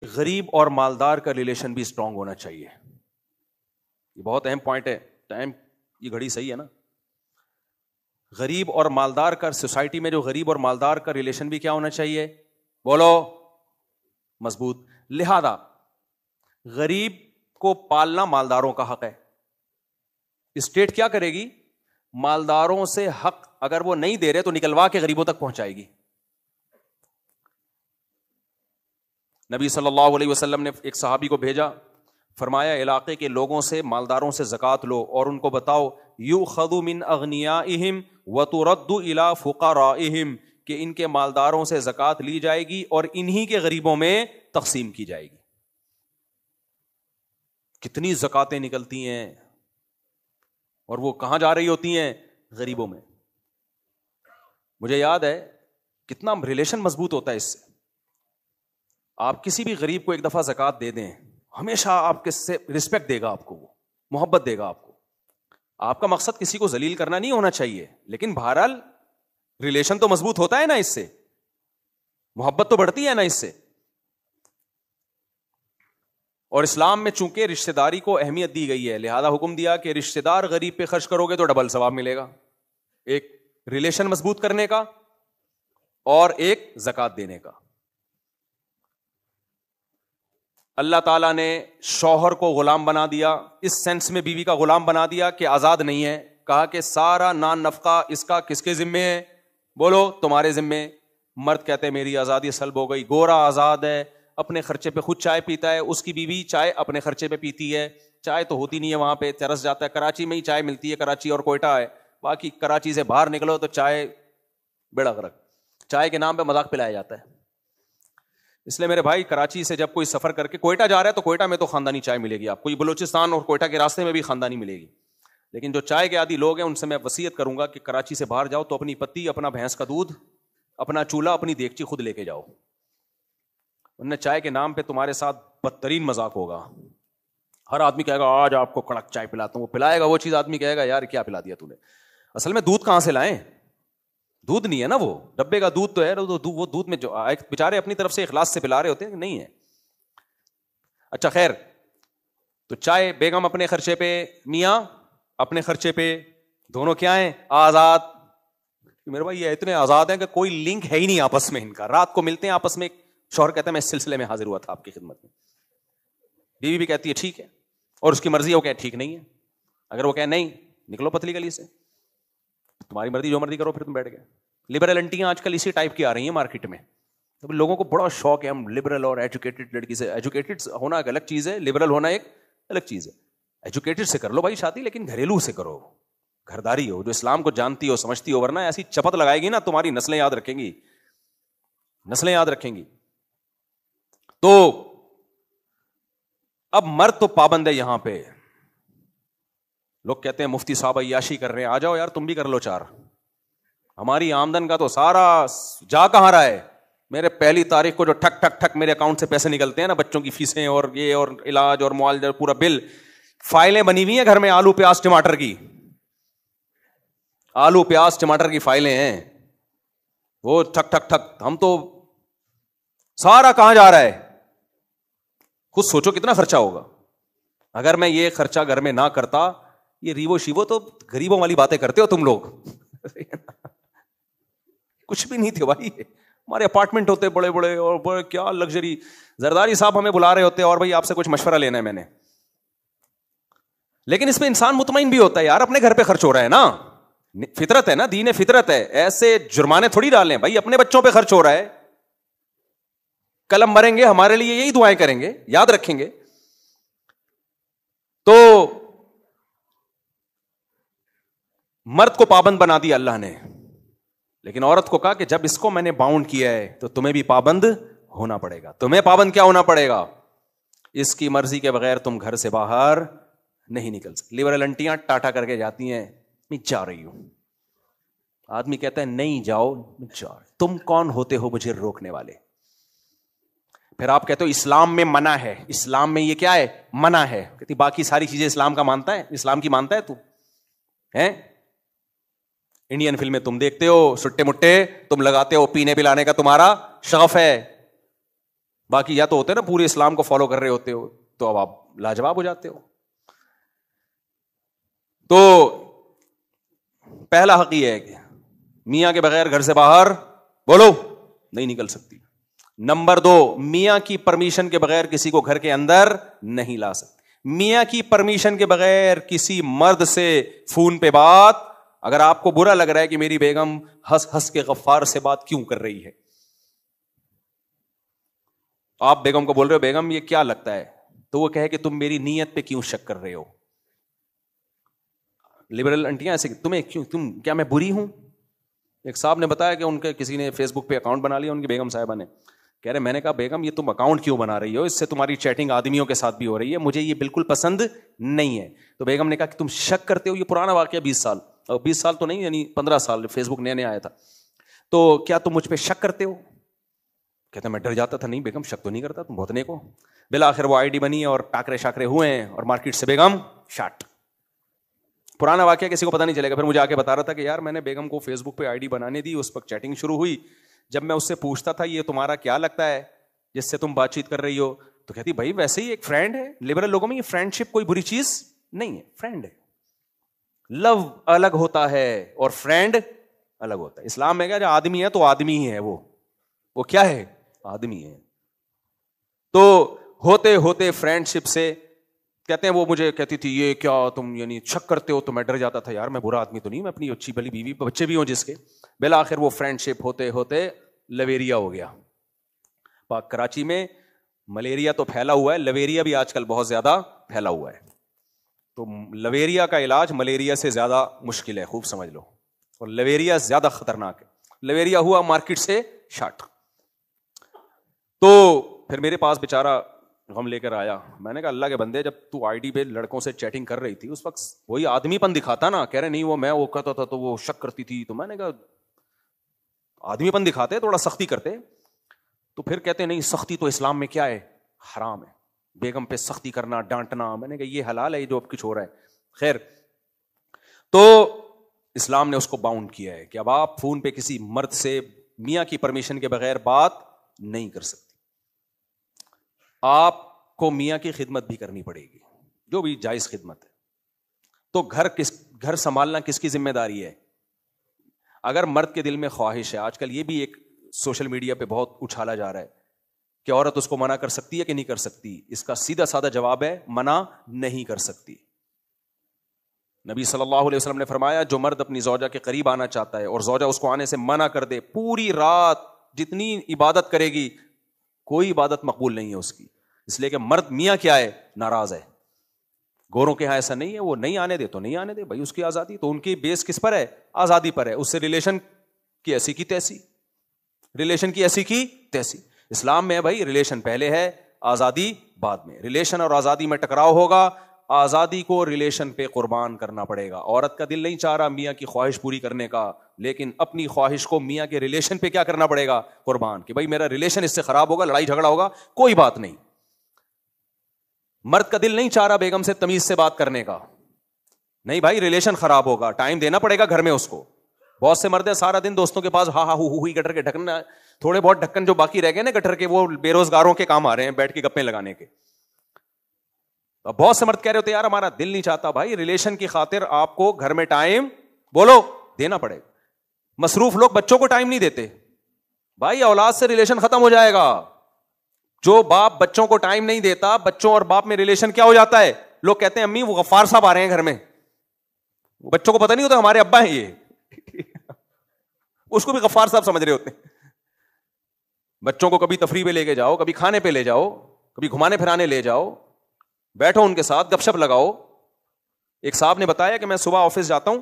غریب اور مالدار کا ریلیشن بھی اسٹرانگ ہونا چاہیے. یہ بہت اہم پوائنٹ ہے. ٹائم یہ گھڑی صحیح ہے نا. غریب اور مالدار کا, سوسائٹی میں جو غریب اور مالدار کا ریلیشن بھی کیا ہونا چاہیے, بولو, مضبوط. لہذا غریب کو پالنا مالداروں کا حق ہے. اسٹیٹ کیا کرے گی, مالداروں سے حق اگر وہ نہیں دے رہے تو نکلوا کے غریبوں تک پہنچائے گی. نبی صلی اللہ علیہ وسلم نے ایک صحابی کو بھیجا, فرمایا علاقے کے لوگوں سے, مالداروں سے زکوٰۃ لو اور ان کو بتاؤ یؤخذ من اغنیائہم وترد الی فقرائہم, کہ ان کے مالداروں سے زکوٰۃ لی جائے گی اور انہی کے غریبوں میں تقسیم کی جائے گی. کتنی زکاتیں نکلتی ہیں اور وہ کہاں جا رہی ہوتی ہیں, غریبوں میں. مجھے یاد ہے کتنا ریلیشن مضبوط ہوتا ہے اس سے. آپ کسی بھی غریب کو ایک دفعہ زکوٰۃ دے دیں, ہمیشہ آپ کے سے رسپیکٹ دے گا, آپ کو وہ محبت دے گا آپ کو. آپ کا مقصد کسی کو ذلیل کرنا نہیں ہونا چاہیے, لیکن بہرحال ریلیشن تو مضبوط ہوتا ہے نا, اس سے محبت تو بڑھتی ہے نا اس سے. اور اسلام میں چونکہ رشتہ داری کو اہمیت دی گئی ہے, لہذا حکم دیا کہ رشتہ دار غریب پہ خرچ کرو گے تو ڈبل ثواب ملے گا, ایک ریلیشن مضبوط کرنے کا اور ایک زکوٰۃ دینے کا. اللہ تعالیٰ نے شوہر کو غلام بنا دیا, اس سینس میں بیوی کا غلام بنا دیا کہ آزاد نہیں ہے. کہا کہ سارا نان نفقہ اس کا کس کے ذمے ہے, بولو تمہارے ذمے. مرد کہتے ہیں میری آزادی سلب ہو گئی. گورا آزاد ہے, اپنے خرچے پہ خود چائے پیتا ہے, اس کی بیوی چائے اپنے خرچے پہ پیتی ہے. چائے تو ہوتی نہیں ہے وہاں پہ, ترس جاتا ہے. کراچی میں ہی چائے ملتی ہے, کراچی اور کوئٹہ ہے, باقی کراچی سے باہر نکلو تو چائے بیڑا غرق. چائے کے نام پہ مذاق پلایا جاتا ہے. اس لیے میرے بھائی, کراچی سے جب کوئی سفر کر کے کوئٹہ جا رہا ہے تو کوئٹہ میں تو خاندانی چائے ملے گی آپ کو, بلوچستان اور کوئٹہ کے راستے میں بھی خاندانی ملے گی. لیکن جو چائے کے عادی لوگ ہیں ان سے میں وصیت کروں گا کہ کراچی سے باہر جاؤ تو اپنی پتی, اپنا بھینس کا دودھ, اپنا چولہا, اپنی دیگچی خود لے کے جاؤ. انہیں چائے کے نام پہ تمہارے ساتھ بدترین مذاق ہوگا. ہر آدمی کہے گا آج آپ کو کڑک چائے پلاتا ہوں, وہ پلائے گا وہ چیز, آدمی کہے گا یار کیا پلا دیا تو نے. اصل میں دودھ کہاں سے لائیں, دودھ نہیں ہے نا, وہ ڈبے کا دودھ تو ہے, وہ دودھ میں جو بیچارے اپنی طرف سے اخلاص سے پلا رہے ہوتے ہیں, نہیں ہے. اچھا خیر, تو چائے بیگم اپنے خرچے پہ, میاں اپنے خرچے پہ, دونوں کیا ہیں, آزاد. میرے بھائی یہ اتنے آزاد ہیں کہ کوئی لنک ہے ہی نہیں آپس میں ان کا. رات کو ملتے ہیں آپس میں, شوہر کہتا ہے میں اس سلسلے میں حاضر ہوا تھا آپ کی خدمت میں, بیوی بھی کہتی ہے ٹھیک ہے, اور اس کی مرضی ہے, وہ کہے ٹھیک نہیں ہے. اگر وہ کہے نہیں, نکلو پتلی گلی سے, تمہاری مرضی, جو مرضی کرو, پھر تم بیٹھ گئے. لبرل انٹیاں آج کل اسی ٹائپ کی آ رہی ہیں مارکیٹ میں. لوگوں کو بڑا شوق ہے ہم لبرل اور ایجوکیٹڈ لڑکی سے. ایجوکیٹڈ ہونا ایک الگ چیز ہے, لبرل ہونا ایک الگ چیز ہے. ایجوکیٹڈ سے کر لو بھائی شادی, لیکن گھریلو سے کرو, گھرداری ہو, جو اسلام کو جانتی ہو سمجھتی ہو, ورنہ ایسی چپت لگائے گی نا تمہاری نسلیں یاد رکھیں گی, نسلیں یاد رکھیں گی. تو اب مرد تو پابند ہے یہاں پہ. لوگ کہتے ہیں مفتی صاحب عیاشی کر رہے ہیں, آ جاؤ یار تم بھی کر لو چار. ہماری آمدن کا تو سارا جا کہاں رہا ہے. میرے پہلی تاریخ کو جو ٹھک ٹھک ٹھک میرے اکاؤنٹ سے پیسے نکلتے ہیں نا, بچوں کی فیسیں اور یہ اور علاج اور معالجہ, پورا بل, فائلیں بنی ہوئی ہیں گھر میں, آلو پیاز ٹماٹر کی, آلو پیاز ٹماٹر کی فائلیں ہیں, وہ ٹھک ٹھک ٹھک. ہم تو سارا کہاں جا رہا ہے, خود سوچو کتنا خرچہ ہوگا. اگر میں یہ خرچہ گھر میں نہ کرتا, یہ ریوو شیوو تو غریبوں والی باتیں کرتے ہو تم لوگ. کچھ بھی نہیں تھے بھائی, ہمارے اپارٹمنٹ ہوتے بڑے بڑے اور بڑے کیا لگژری. زرداری صاحب ہمیں بلا رہے ہوتے اور بھائی آپ سے کچھ مشورہ لینا ہے میں نے. لیکن اس میں انسان مطمئن بھی ہوتا ہے, یار اپنے گھر پہ خرچ ہو رہا ہے نا, فطرت ہے نا, دین فطرت ہے. ایسے جرمانے تھوڑی ڈالیں بھائی, اپنے بچوں پہ خرچ ہو رہا ہے, کل ہم مریں گے ہمارے لیے یہی دعائیں کریں گے, یاد رکھیں گے. تو مرد کو پابند بنا دیا اللہ نے, لیکن عورت کو کہا کہ جب اس کو میں نے باؤنڈ کیا ہے تو تمہیں بھی پابند ہونا پڑے گا. تمہیں پابند کیا ہونا پڑے گا, اس کی مرضی کے بغیر تم گھر سے باہر نہیں نکل سکتے. لبرل انٹیاں ٹاٹا کر کے جاتی ہیں, میں جا رہی ہوں. آدمی کہتا ہے نہیں جاؤ, جاؤ. تم کون ہوتے ہو مجھے روکنے والے. پھر آپ کہتے ہو اسلام میں منع ہے, اسلام میں یہ کیا ہے, منع ہے. کہتی باقی ساری چیزیں اسلام کا مانتا ہے, اسلام کی مانتا ہے تو ہیں. انڈین فلمیں تم دیکھتے ہو, سٹے مٹے تم لگاتے ہو, پینے پلانے کا تمہارا شغف ہے. باقی یا تو ہوتے نا پورے اسلام کو فالو کر رہے ہوتے ہو تو اب آپ لاجواب ہو جاتے ہو. تو پہلا حق یہ ہے کہ میاں کے بغیر گھر سے باہر بولو نہیں نکل سکتی. نمبر 2, میاں کی پرمیشن کے بغیر کسی کو گھر کے اندر نہیں لا سکتے. میاں کی پرمیشن کے بغیر کسی مرد سے فون پہ بات, اگر آپ کو برا لگ رہا ہے کہ میری بیگم ہنس ہنس کے غفار سے بات کیوں کر رہی ہے, آپ بیگم کو بول رہے ہو بیگم یہ کیا لگتا ہے, تو وہ کہے کہ تم میری نیت پہ کیوں شک کر رہے ہو. لبرل انٹیاں ایسے تمہیں کیوں, تم کیا میں بری ہوں. ایک صاحب نے بتایا کہ ان کے کسی نے فیس بک پہ اکاؤنٹ بنا لیا ان کی بیگم صاحبہ نے. کہہ رہے میں نے کہا بیگم یہ تم اکاؤنٹ کیوں بنا رہی ہو, اس سے تمہاری چیٹنگ آدمیوں کے ساتھ بھی ہو رہی ہے, مجھے یہ بالکل پسند نہیں ہے. تو بیگم نے کہا کہ تم شک کرتے ہو, یہ پرانا واقعہ 20 سال, اور 20 سال تو نہیں یعنی 15 سال, فیس بک نیا نیا آیا تھا, تو کیا تم مجھ پہ شک کرتے ہو. کہتا میں ڈر جاتا تھا. نہیں بیگم شک تو نہیں کرتا, تم بہت نیک ہو. بالآخر وہ آئی ڈی بنی اور ٹاکرے شاکرے ہوئے ہیں اور مارکیٹ سے بیگم شاٹ. پرانا واقعہ کسی کو پتا نہیں چلے گا. پھر مجھے آ کے بتا رہا تھا کہ یار میں نے بیگم کو فیس بک پہ آئی ڈی بنانے دی, اس پر چیٹنگ شروع ہوئی. جب میں اس سے پوچھتا تھا یہ تمہارا کیا لگتا ہے جس سے تم بات چیت کر رہی ہو, تو کہتی بھائی ویسے ہی ایک فرینڈ ہے. لبرل لوگوں میں یہ فرینڈ شپ کوئی بری چیز نہیں ہے, فرینڈ ہے. لو الگ ہوتا ہے اور فرینڈ الگ ہوتا ہے. اسلام میں کیا جو آدمی ہے تو آدمی ہی ہے, وہ کیا ہے, آدمی ہے. تو ہوتے ہوتے فرینڈ شپ سے کہتے ہیں وہ مجھے کہتی تھی یہ کیا تم یعنی شک کرتے ہو, تو میں ڈر جاتا تھا یار میں برا آدمی تو نہیں, میں اپنی اچھی بلی بیوی بچے بھی ہوں جس کے. بالآخر وہ فرینڈ شپ ہوتے ہوتے لویریا ہو گیا. پاک کراچی میں ملیریا تو پھیلا ہوا ہے, لویریا بھی آج کل بہت زیادہ پھیلا ہوا ہے. تو لویریا کا علاج ملیریا سے زیادہ مشکل ہے, خوب سمجھ لو, اور لویریا زیادہ خطرناک ہے. لویریا ہوا مارکیٹ سے شاٹ. تو پھر میرے پاس بیچارہ غم لے کر آیا. میں نے کہا اللہ کے بندے جب تو آئی ڈی پہ لڑکوں سے چیٹنگ کر رہی تھی اس وقت وہی آدمی پن دکھاتا نا. کہہ رہے نہیں وہ میں وہ کہتا تھا تو وہ شک کرتی تھی. تو میں نے کہا آدمی پن دکھاتے, تھوڑا سختی کرتے. تو پھر کہتے نہیں سختی تو اسلام میں کیا ہے, حرام ہے, بیگم پہ سختی کرنا ڈانٹنا. میں نے کہا یہ حلال ہے جو اب کچھ ہو رہا ہے. خیر, تو اسلام نے اس کو باؤنڈ کیا ہے کہ اب آپ فون پہ کسی مرد سے میاں کی پرمیشن کے بغیر بات نہیں کر سکتے. آپ کو میاں کی خدمت بھی کرنی پڑے گی, جو بھی جائز خدمت ہے. تو گھر سنبھالنا کس کی ذمہ داری ہے. اگر مرد کے دل میں خواہش ہے, آج کل یہ بھی ایک سوشل میڈیا پہ بہت اچھالا جا رہا ہے کہ عورت اس کو منع کر سکتی ہے کہ نہیں کر سکتی. اس کا سیدھا سادہ جواب ہے منع نہیں کر سکتی. نبی صلی اللہ علیہ وسلم نے فرمایا جو مرد اپنی زوجہ کے قریب آنا چاہتا ہے اور زوجہ اس کو آنے سے منع کر دے, پوری رات جتنی عبادت کرے گی کوئی عبادت مقبول نہیں ہے اس کی. اس لیے کہ مرد میاں کیا ہے, ناراض ہے. گوروں کے یہاں ایسا نہیں ہے, وہ نہیں آنے دے تو نہیں آنے دے بھائی, اس کی آزادی. تو ان کی بیس کس پر ہے, آزادی پر ہے. اس سے ریلیشن کی ایسی کی تیسی, ریلیشن کی ایسی کی تیسی. اسلام میں بھائی ریلیشن پہلے ہے, آزادی بعد میں. ریلیشن اور آزادی میں ٹکراؤ ہوگا, آزادی کو ریلیشن پہ قربان کرنا پڑے گا. عورت کا دل نہیں چاہ رہا میاں کی خواہش پوری کرنے کا, لیکن اپنی خواہش کو میاں کے ریلیشن پہ کیا کرنا پڑے گا, قربان. کہ بھائی میرا ریلیشن اس سے خراب ہوگا, لڑائی جھگڑا ہوگا, کوئی بات نہیں. مرد کا دل نہیں چاہ رہا بیگم سے تمیز سے بات کرنے کا, نہیں بھائی ریلیشن خراب ہوگا, ٹائم دینا پڑے گا گھر میں اس کو. بہت سے مرد ہیں سارا دن دوستوں کے پاس ہا ہا ہو ہی گٹر کے ڈھکن, تھوڑے بہت ڈھکن جو باقی رہ گئے نا گٹر کے, وہ بے روزگاروں کے کام آ رہے ہیں بیٹھ کے گپیں لگانے کے. بہت سے مرد کہہ رہے ہوتے یار ہمارا دل نہیں چاہتا. بھائی ریلیشن کی خاطر آپ کو گھر میں ٹائم بولو دینا پڑے گا. مصروف لوگ بچوں کو ٹائم نہیں دیتے, بھائی اولاد سے ریلیشن ختم ہو جائے گا. جو باپ بچوں کو ٹائم نہیں دیتا, بچوں اور باپ میں ریلیشن کیا ہو جاتا ہے. لوگ کہتے ہیں امی وہ غفار صاحب آ رہے ہیں گھر میں, بچوں کو پتہ نہیں ہوتا ہمارے ابا ہیں یہ, اس کو بھی غفار صاحب سمجھ رہے ہوتے ہیں. بچوں کو کبھی تفریح پہ لے کے جاؤ, کبھی کھانے پہ لے جاؤ, کبھی گھمانے پھرانے لے جاؤ, بیٹھو ان کے ساتھ گپ شپ لگاؤ. ایک صاحب نے بتایا کہ میں صبح آفس جاتا ہوں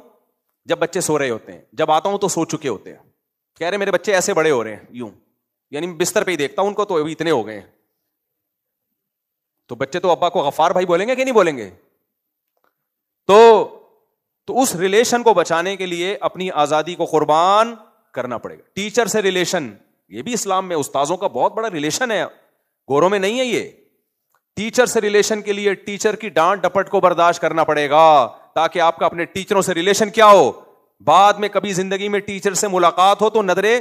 جب بچے سو رہے ہوتے ہیں, جب آتا ہوں تو سو چکے ہوتے ہیں. کہہ رہے میرے بچے ایسے بڑے ہو رہے ہیں یوں, یعنی بستر پہ ہی دیکھتا ہوں ان کو تو ابھی اتنے ہو گئے ہیں. تو بچے تو ابا کو غفار بھائی بولیں گے کہ نہیں بولیں گے. تو اس ریلیشن کو بچانے کے لیے اپنی آزادی کو قربان کرنا پڑے گا. ٹیچر سے ریلیشن, یہ بھی اسلام میں استاذوں کا بہت بڑا ریلیشن ہے, گوروں میں نہیں ہے یہ. ٹیچر سے ریلیشن کے لیے ٹیچر کی ڈانٹ ڈپٹ کو برداشت کرنا پڑے گا, تاکہ آپ کا اپنے ٹیچروں سے ریلیشن کیا ہو, بعد میں کبھی زندگی میں ٹیچر سے ملاقات ہو تو نظریں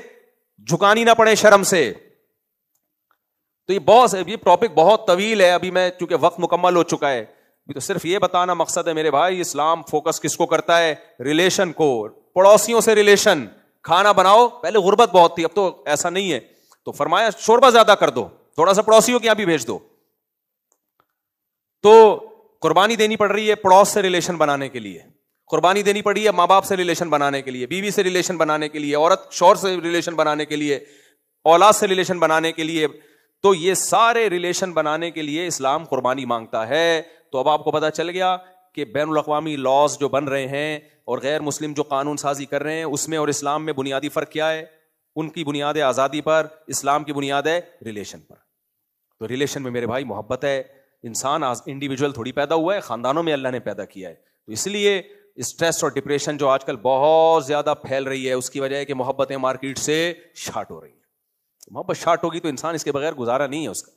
جھکانی نہ پڑے شرم سے. تو یہ ٹاپک بہت طویل ہے, ابھی میں چونکہ وقت مکمل ہو چکا ہے, تو صرف یہ بتانا مقصد ہے میرے بھائی, اسلام فوکس کس کو کرتا ہے؟ ریلیشن کو, پڑوسیوں سے ریلیشن. کھانا بناؤ, پہلے غربت بہت تھی, اب تو ایسا نہیں ہے, تو فرمایا شوربہ زیادہ کر دو, تھوڑا سا پڑوسیوں کے یہاں بھی بھیج دو. تو قربانی دینی پڑ رہی ہے پڑوس سے ریلیشن بنانے کے لیے, قربانی دینی پڑی ہے ماں باپ سے ریلیشن بنانے کے لیے, بیوی سے ریلیشن بنانے کے لیے, عورت شوہر سے ریلیشن بنانے کے لیے, اولاد سے ریلیشن بنانے کے لیے. تو یہ سارے ریلیشن بنانے کے لیے اسلام قربانی مانگتا ہے. تو اب آپ کو پتا چل گیا کہ بین الاقوامی لاز جو بن رہے ہیں اور غیر مسلم جو قانون سازی کر رہے ہیں, اس میں اور اسلام میں بنیادی فرق کیا ہے؟ ان کی بنیاد ہے آزادی پر, اسلام کی بنیاد ہے ریلیشن پر. تو ریلیشن میں میرے بھائی محبت ہے. انسان انڈیویجول تھوڑی پیدا ہوا ہے, خاندانوں میں اللہ نے پیدا کیا ہے. تو اس لیے اسٹریس اور ڈپریشن جو آج کل بہت زیادہ پھیل رہی ہے, اس کی وجہ ہے کہ محبتیں مارکیٹ سے شارٹ ہو رہی ہیں. محبت شارٹ ہوگی تو انسان اس کے بغیر گزارا نہیں ہے اس کا.